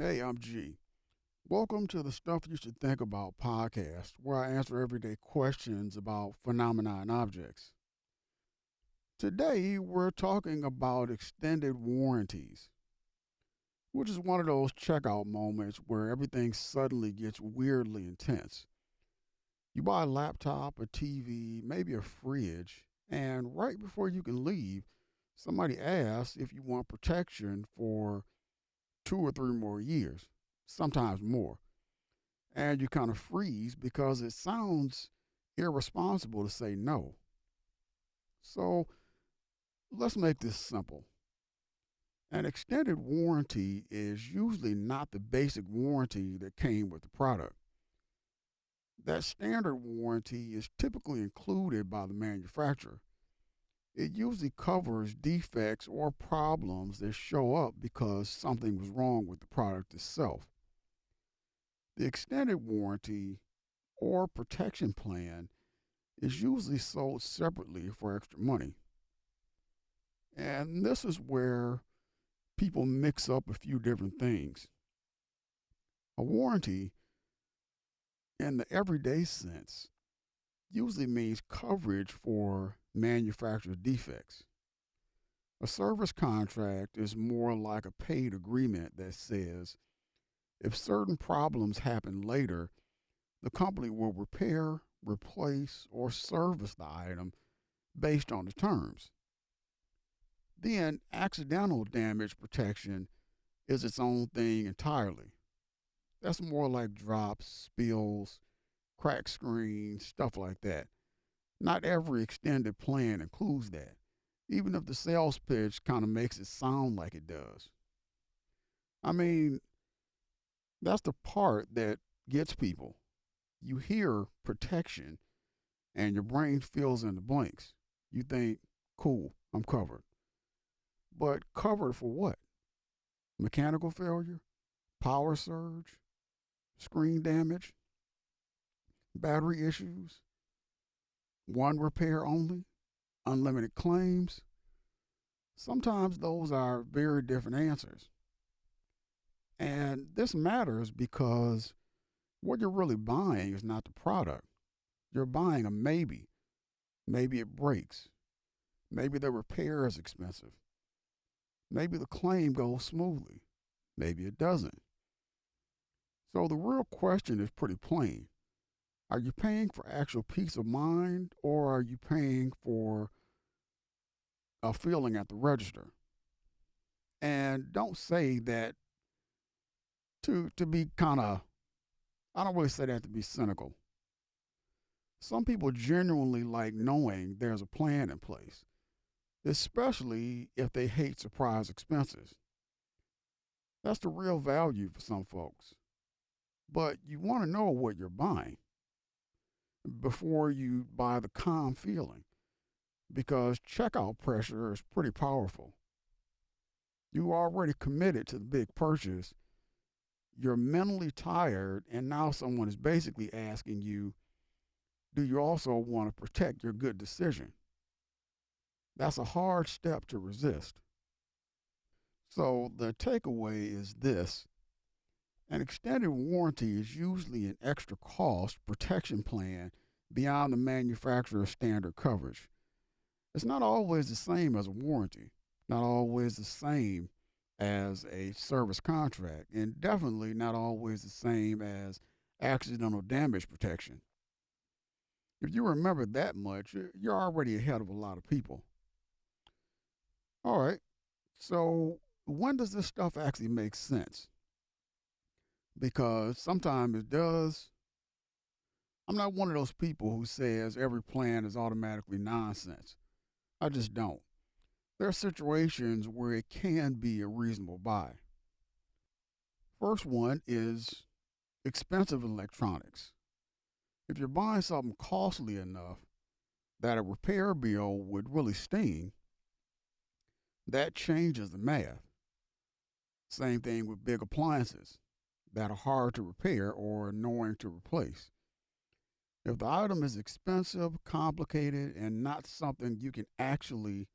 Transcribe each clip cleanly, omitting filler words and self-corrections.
Hey, I'm G. Welcome to the Stuff You Should Think About podcast, where I answer everyday questions about phenomena and objects. Today, we're talking about extended warranties, which is one of those checkout moments where everything suddenly gets weirdly intense. You buy a laptop, a TV, maybe a fridge, and right before you can leave, somebody asks if you want protection for 2 or 3 more years, sometimes more. And you kind of freeze because it sounds irresponsible to say no. So let's make this simple. An extended warranty is usually not the basic warranty that came with the product. That standard warranty is typically included by the manufacturer. It usually covers defects or problems that show up because something was wrong with the product itself. The extended warranty or protection plan is usually sold separately for extra money. And this is where people mix up a few different things. A warranty, in the everyday sense, usually means coverage for manufacturer defects. A service contract is more like a paid agreement that says if certain problems happen later, the company will repair, replace, or service the item based on the terms. Then, accidental damage protection is its own thing entirely. That's more like drops, spills, cracked screens, stuff like that. Not every extended plan includes that, even if the sales pitch kind of makes it sound like it does. I mean, that's the part that gets people. You hear protection and your brain fills in the blanks. You think, cool, I'm covered. But covered for what? Mechanical failure? Power surge? Screen damage? Battery issues? One repair only? Unlimited claims? Sometimes those are very different answers. And this matters because what you're really buying is not the product. You're buying a maybe. Maybe it breaks. Maybe the repair is expensive. Maybe the claim goes smoothly. Maybe it doesn't. So the real question is pretty plain. Are you paying for actual peace of mind or are you paying for a feeling at the register? And don't say that to be kind of, I don't really say that to be cynical. Some people genuinely like knowing there's a plan in place, especially if they hate surprise expenses. That's the real value for some folks. But you want to know what you're buying before you buy the calm feeling because checkout pressure is pretty powerful. You already committed to the big purchase. You're mentally tired, and now someone is basically asking you, do you also want to protect your good decision? That's a hard step to resist. So the takeaway is this: an extended warranty is usually an extra cost protection plan beyond the manufacturer's standard coverage. It's not always the same as a warranty, not always the same as a service contract, and definitely not always the same as accidental damage protection. If you remember that much, you're already ahead of a lot of people. All right, so when does this stuff actually make sense? Because sometimes it does. I'm not one of those people who says every plan is automatically nonsense. I just don't. There are situations where it can be a reasonable buy. First one is expensive electronics. If you're buying something costly enough that a repair bill would really sting, that changes the math. Same thing with big appliances that are hard to repair or annoying to replace. If the item is expensive, complicated, and not something you can actually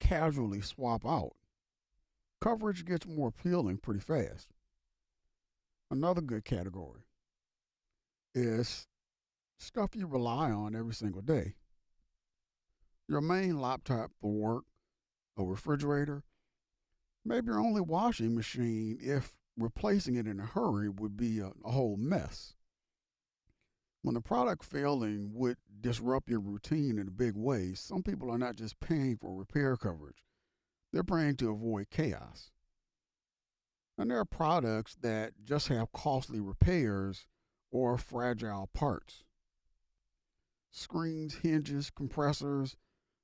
casually swap out, coverage gets more appealing pretty fast. Another good category is stuff you rely on every single day. Your main laptop for work, a refrigerator, maybe your only washing machine if replacing it in a hurry would be a whole mess. When the product failing would disrupt your routine in a big way, some people are not just paying for repair coverage, they're paying to avoid chaos. And there are products that just have costly repairs or fragile parts. Screens, hinges, compressors,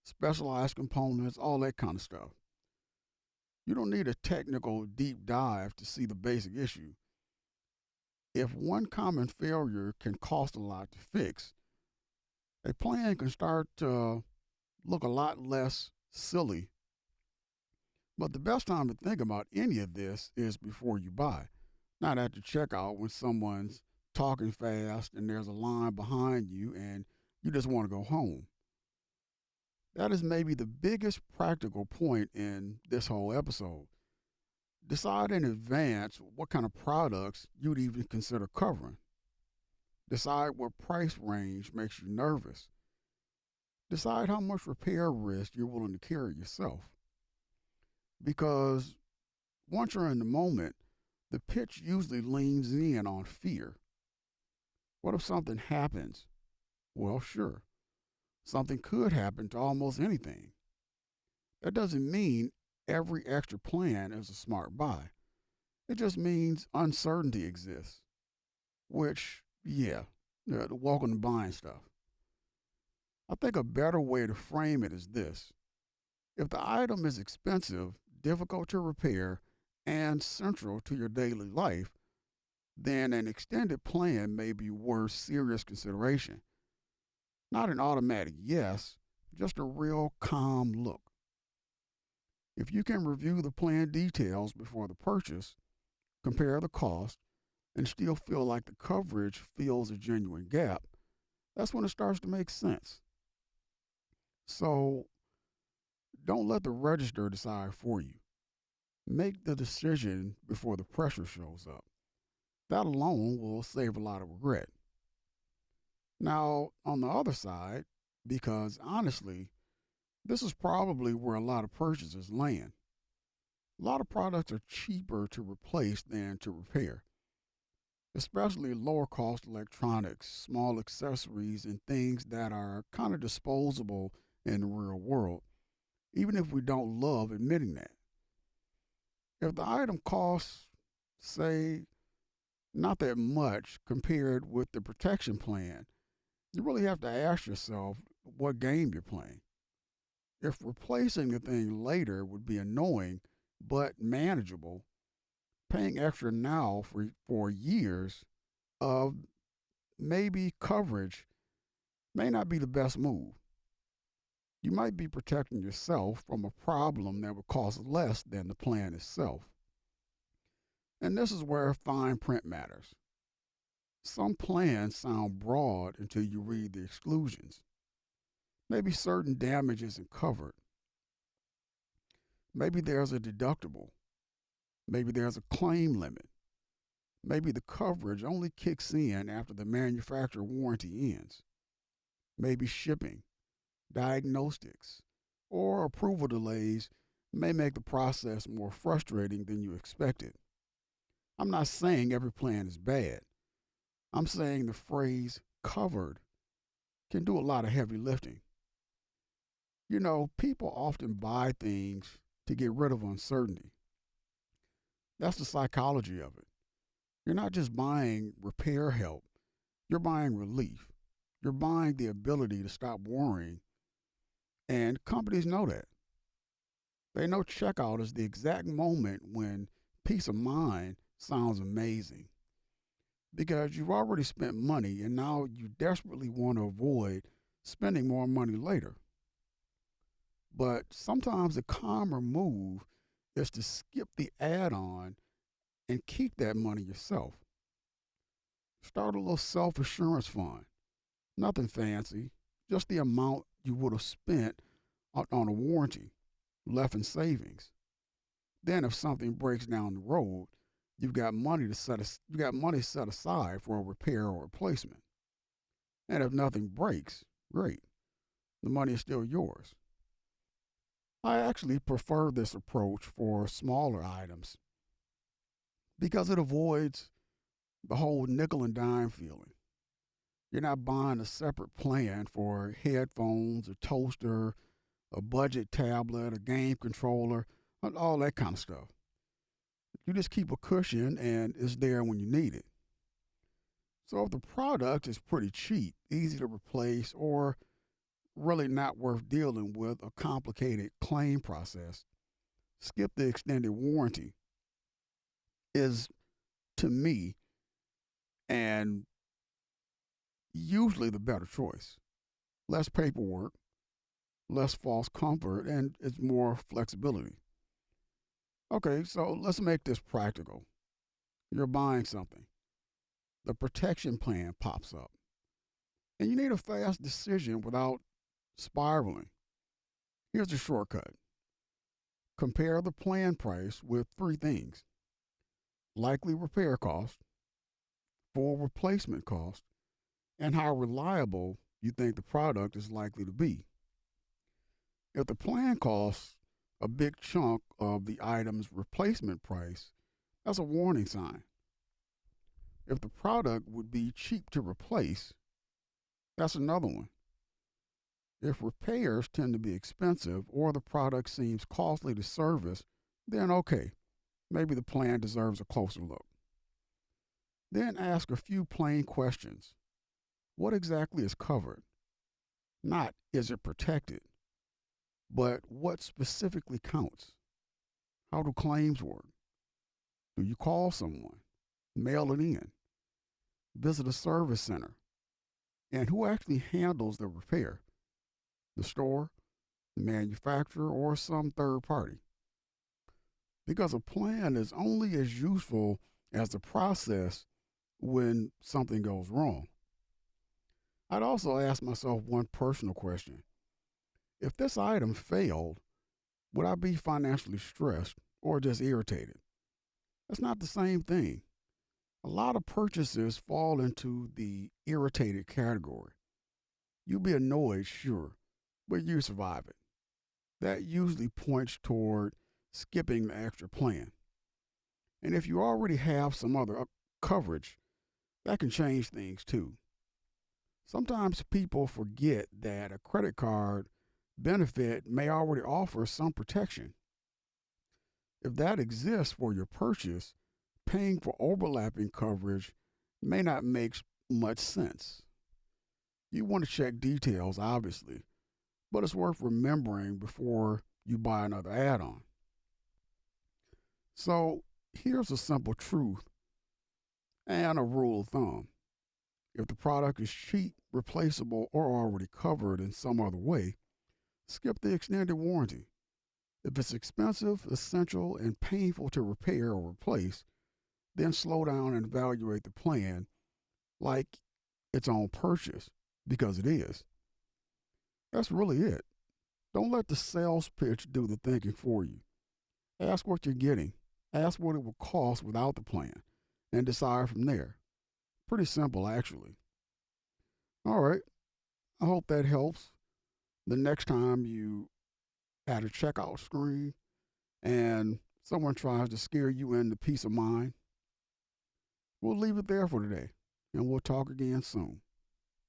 specialized components, all that kind of stuff. You don't need a technical deep dive to see the basic issue. If one common failure can cost a lot to fix, a plan can start to look a lot less silly. But the best time to think about any of this is before you buy, not at the checkout when someone's talking fast and there's a line behind you and you just want to go home. That is maybe the biggest practical point in this whole episode. Decide in advance what kind of products you'd even consider covering. Decide what price range makes you nervous. Decide how much repair risk you're willing to carry yourself. Because once you're in the moment, the pitch usually leans in on fear. What if something happens? Well, sure, something could happen to almost anything. That doesn't mean every extra plan is a smart buy. It just means uncertainty exists, which, yeah, welcome to buying stuff. I think a better way to frame it is this: if the item is expensive, difficult to repair, and central to your daily life, then an extended plan may be worth serious consideration. Not an automatic yes, just a real calm look. If you can review the plan details before the purchase, compare the cost, and still feel like the coverage fills a genuine gap, that's when it starts to make sense. So don't let the register decide for you. Make the decision before the pressure shows up. That alone will save a lot of regret. Now, on the other side, because honestly, this is probably where a lot of purchases land. A lot of products are cheaper to replace than to repair, especially lower cost electronics, small accessories, and things that are kind of disposable in the real world, even if we don't love admitting that. If the item costs, say, not that much compared with the protection plan, you really have to ask yourself what game you're playing. If replacing the thing later would be annoying but manageable, paying extra now for years of maybe coverage may not be the best move. You might be protecting yourself from a problem that would cost less than the plan itself. And this is where fine print matters. Some plans sound broad until you read the exclusions. Maybe certain damage isn't covered. Maybe there's a deductible. Maybe there's a claim limit. Maybe the coverage only kicks in after the manufacturer warranty ends. Maybe shipping, diagnostics, or approval delays may make the process more frustrating than you expected. I'm not saying every plan is bad. I'm saying the phrase covered can do a lot of heavy lifting. People often buy things to get rid of uncertainty. That's the psychology of it. You're not just buying repair help, you're buying relief. You're buying the ability to stop worrying, and companies know that. They know checkout is the exact moment when peace of mind sounds amazing because you've already spent money and now you desperately want to avoid spending more money later. But sometimes the calmer move is to skip the add on and keep that money yourself. Start a little self assurance fund. Nothing fancy, just the amount you would have spent on a warranty left in savings. Then, if something breaks down the road, you got money set aside for a repair or replacement. And if nothing breaks, great. The money is still yours. I actually prefer this approach for smaller items because it avoids the whole nickel and dime feeling. You're not buying a separate plan for headphones, a toaster, a budget tablet, a game controller, and all that kind of stuff. You just keep a cushion and it's there when you need it. So if the product is pretty cheap, easy to replace, or really not worth dealing with a complicated claim process, skip the extended warranty is, to me, and usually the better choice. Less paperwork, less false comfort, and it's more flexibility. Okay, so let's make this practical. You're buying something. The protection plan pops up, and you need a fast decision without spiraling. Here's the shortcut: compare the plan price with three things: likely repair cost, full replacement cost, and how reliable you think the product is likely to be. If the plan costs a big chunk of the item's replacement price, that's a warning sign. If the product would be cheap to replace, that's another one. If repairs tend to be expensive or the product seems costly to service, then okay, maybe the plan deserves a closer look. Then ask a few plain questions. What exactly is covered? Not is it protected, but what specifically counts? How do claims work? Do you call someone? Mail it in? Visit a service center? And who actually handles the repair? The store, the manufacturer, or some third party? Because a plan is only as useful as the process when something goes wrong. I'd also ask myself one personal question. If this item failed, would I be financially stressed or just irritated? That's not the same thing. A lot of purchases fall into the irritated category. You'll be annoyed, sure, but you survive it. That usually points toward skipping the extra plan. And if you already have some other coverage, that can change things too. Sometimes people forget that a credit card benefit may already offer some protection. If that exists for your purchase, paying for overlapping coverage may not make much sense. You want to check details, obviously, but it's worth remembering before you buy another add on. So here's a simple truth and a rule of thumb. If the product is cheap, replaceable, or already covered in some other way, skip the extended warranty. If it's expensive, essential, and painful to repair or replace, then slow down and evaluate the plan like it's on purchase, because it is. That's really it. Don't let the sales pitch do the thinking for you. Ask what you're getting, ask what it will cost without the plan, and decide from there. Pretty simple, actually. All right, I hope that helps. The next time you at a checkout screen and someone tries to scare you into peace of mind, we'll leave it there for today, and we'll talk again soon.